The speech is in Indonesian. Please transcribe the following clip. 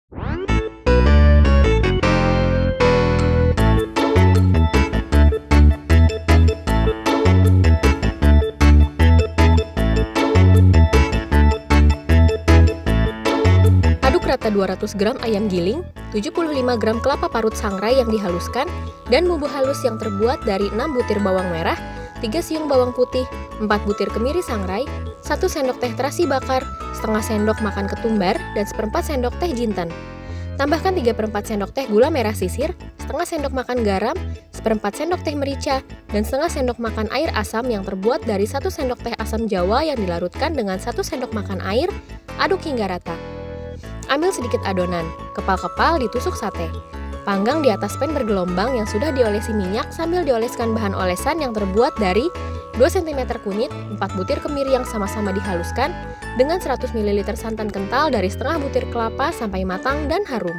Aduk rata 200 gram ayam giling, 75 gram kelapa parut sangrai yang dihaluskan, dan bumbu halus yang terbuat dari 6 butir bawang merah, 3 siung bawang putih, 4 butir kemiri sangrai, 1 sendok teh terasi bakar, setengah sendok makan ketumbar, dan seperempat sendok teh jinten. Tambahkan 3/4 sendok teh gula merah sisir, setengah sendok makan garam, seperempat sendok teh merica, dan setengah sendok makan air asam yang terbuat dari 1 sendok teh asam jawa yang dilarutkan dengan 1 sendok makan air. Aduk hingga rata. Ambil sedikit adonan, kepal-kepal ditusuk sate. Panggang di atas pan bergelombang yang sudah diolesi minyak sambil dioleskan bahan olesan yang terbuat dari 2 cm kunyit, 4 butir kemiri yang sama-sama dihaluskan, dengan 100 ml santan kental dari setengah butir kelapa sampai matang dan harum.